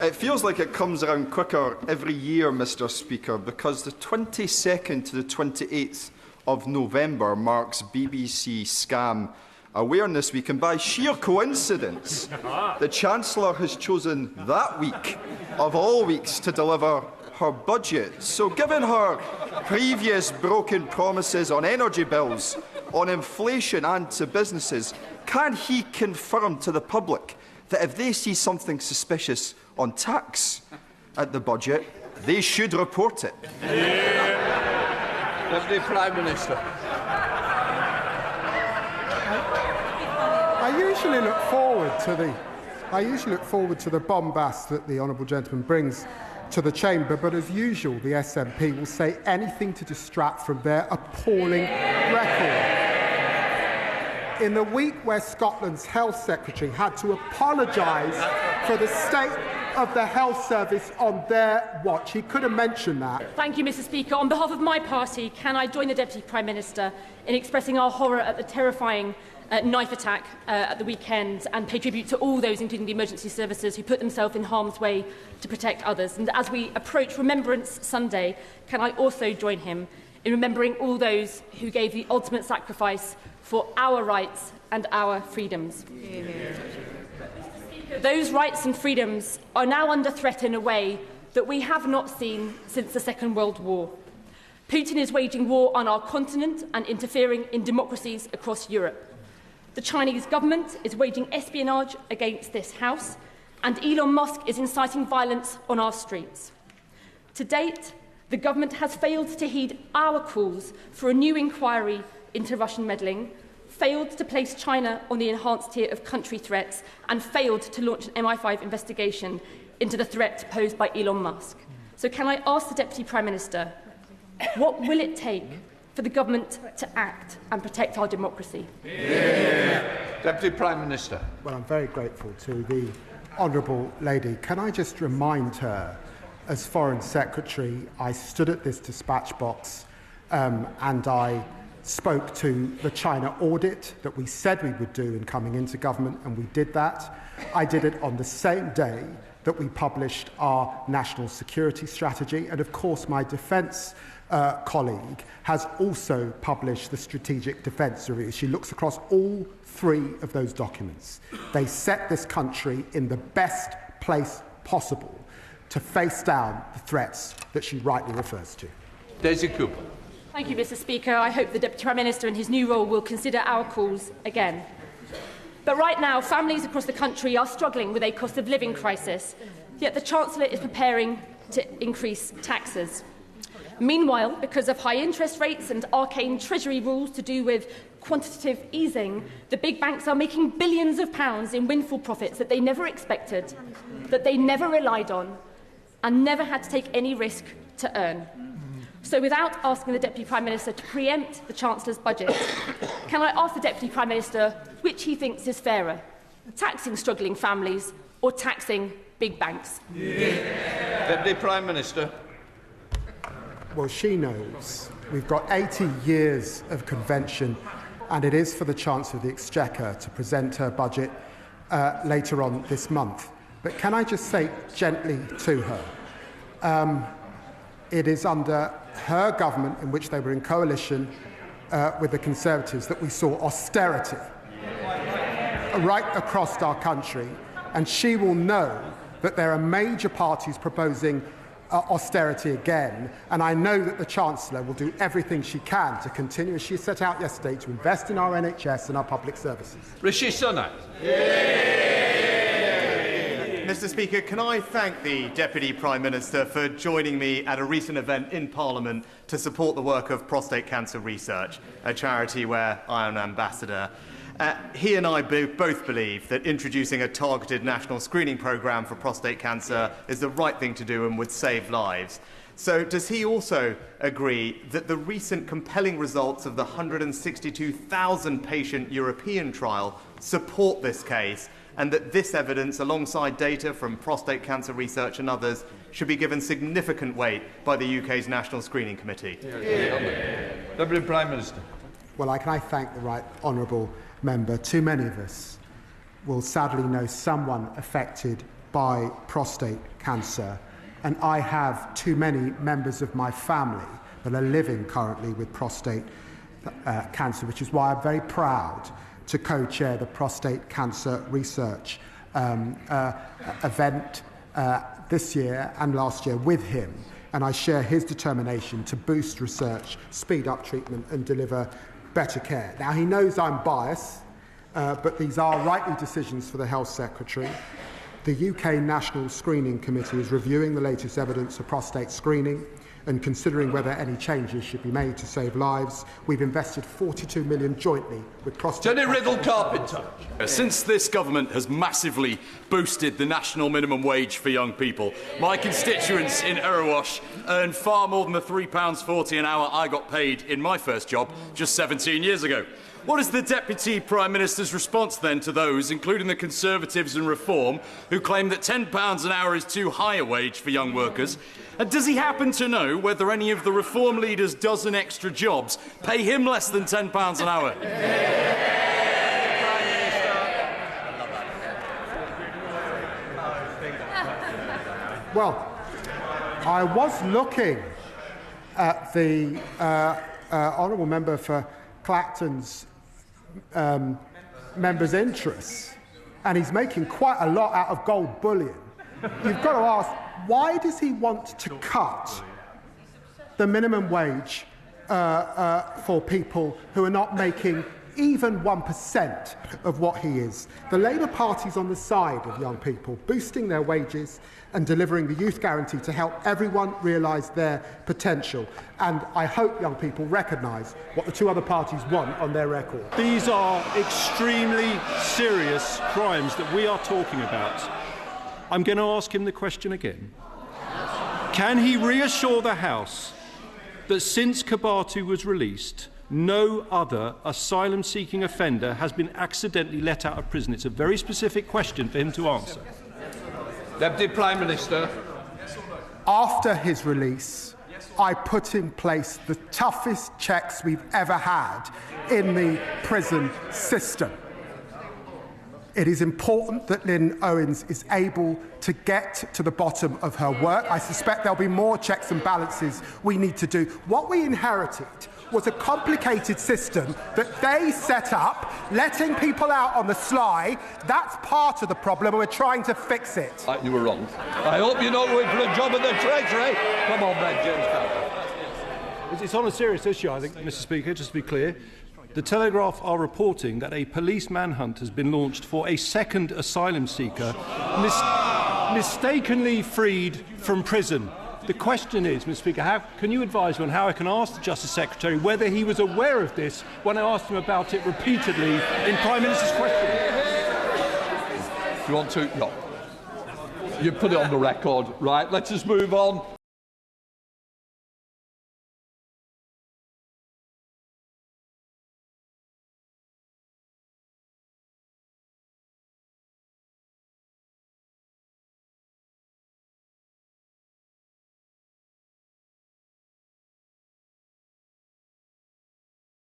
It feels like it comes around quicker every year, Mr. Speaker, because the 22nd to the 28th of November marks BBC Scam Awareness Week, and by sheer coincidence, the Chancellor has chosen that week of all weeks to deliver her budget. So given her previous broken promises on energy bills, on inflation and to businesses, can he confirm to the public that if they see something suspicious on tax at the budget, they should report it? Yeah. Deputy Prime Minister. I usually look forward to the bombast that the honourable gentleman brings to the chamber, but as usual, the SNP will say anything to distract from their appalling record. In the week where Scotland's Health Secretary had to apologise for the state of the health service on their watch, he could have mentioned that. Thank you, Mr. Speaker. On behalf of my party, can I join the Deputy Prime Minister in expressing our horror at the terrifying knife attack at the weekend, and pay tribute to all those, including the emergency services, who put themselves in harm's way to protect others. And as we approach Remembrance Sunday, can I also join him in remembering all those who gave the ultimate sacrifice for our rights and our freedoms? Yeah. Those rights and freedoms are now under threat in a way that we have not seen since the Second World War. Putin is waging war on our continent and interfering in democracies across Europe. The Chinese government is waging espionage against this House, and Elon Musk is inciting violence on our streets. To date, the government has failed to heed our calls for a new inquiry into Russian meddling, failed to place China on the enhanced tier of country threats, and failed to launch an MI5 investigation into the threat posed by Elon Musk. So can I ask the Deputy Prime Minister, what will it take for the government to act and protect our democracy? Yeah. Deputy Prime Minister. Well, I'm very grateful to the honourable lady. Can I just remind her, as Foreign Secretary, I stood at this dispatch box and I spoke to the China audit that we said we would do in coming into government, and we did that. I did it on the same day that we published our national security strategy, and of course my defence colleague has also published the Strategic Defence Review. She looks across all three of those documents. They set this country in the best place possible to face down the threats that she rightly refers to. Daisy Cooper. Thank you, Mr. Speaker. I hope the Deputy Prime Minister in his new role will consider our calls again. But right now, families across the country are struggling with a cost of living crisis, yet the Chancellor is preparing to increase taxes. Meanwhile, because of high interest rates and arcane Treasury rules to do with quantitative easing, the big banks are making billions of pounds in windfall profits that they never expected, that they never relied on, and never had to take any risk to earn. So without asking the Deputy Prime Minister to preempt the Chancellor's budget, can I ask the Deputy Prime Minister which he thinks is fairer, taxing struggling families or taxing big banks? Yeah. Deputy Prime Minister. Well, she knows. We've got 80 years of convention, and it is for the Chancellor of the Exchequer to present her budget later on this month. But can I just say gently to her, it is under her government, in which they were in coalition with the Conservatives, that we saw austerity right across our country. And she will know that there are major parties proposing austerity again, and I know that the Chancellor will do everything she can to continue, as she set out yesterday, to invest in our NHS and our public services. Rishi Sunak. Mr. Speaker, can I thank the Deputy Prime Minister for joining me at a recent event in Parliament to support the work of Prostate Cancer Research, a charity where I am an ambassador. He and I both believe that introducing a targeted national screening programme for prostate cancer is the right thing to do and would save lives. So does he also agree that the recent compelling results of the 162,000 patient European trial support this case, and that this evidence, alongside data from Prostate Cancer Research and others, should be given significant weight by the UK's National Screening Committee? Deputy Prime Minister. Well, can I thank the right honourable member. Too many of us will sadly know someone affected by prostate cancer, and I have too many members of my family that are living currently with prostate cancer, which is why I'm very proud to co-chair the prostate cancer research event this year and last year with him. And I share his determination to boost research, speed up treatment and deliver better care. Now, he knows I'm biased, but these are rightly decisions for the Health Secretary. The UK National Screening Committee is reviewing the latest evidence of prostate screening and considering whether any changes should be made to save lives. We've invested £42 million jointly with prostate Jenny Riddle Carpenter. Since this government has massively boosted the national minimum wage for young people, my constituents in Erewash earn far more than the £3.40 an hour I got paid in my first job just 17 years ago. What is the Deputy Prime Minister's response then to those, including the Conservatives and Reform, who claim that £10 an hour is too high a wage for young workers? And does he happen to know whether any of the Reform leaders' dozen extra jobs pay him less than £10 an hour? Well, I was looking at the honourable member for Clacton's member's interests, and he's making quite a lot out of gold bullion. You've got to ask, why does he want to cut the minimum wage for people who are not making even 1% of what he is? The Labour Party's on the side of young people, boosting their wages and delivering the youth guarantee to help everyone realise their potential. And I hope young people recognise what the two other parties want on their record. These are extremely serious crimes that we are talking about. I'm going to ask him the question again. Can he reassure the House that since Kabatu was released, no other asylum-seeking offender has been accidentally let out of prison? It's a very specific question for him to answer. Deputy Prime Minister. After his release, I put in place the toughest checks we've ever had in the prison system. It is important that Lynn Owens is able to get to the bottom of her work. I suspect there'll be more checks and balances we need to do. What we inherited was a complicated system that they set up, letting people out on the sly. That's part of the problem, and we're trying to fix it. You were wrong. I hope you're not going for a job in the Treasury. Come on, then, James Carter. It's on a serious issue, I think, Mr. Speaker, just to be clear. The Telegraph are reporting that a police manhunt has been launched for a second asylum seeker mistakenly freed from prison. The question is, Mr. Speaker, can you advise me on how I can ask the Justice Secretary whether he was aware of this when I asked him about it repeatedly in Prime Minister's question? You want to? No. You put it on the record. Right, let's just move on.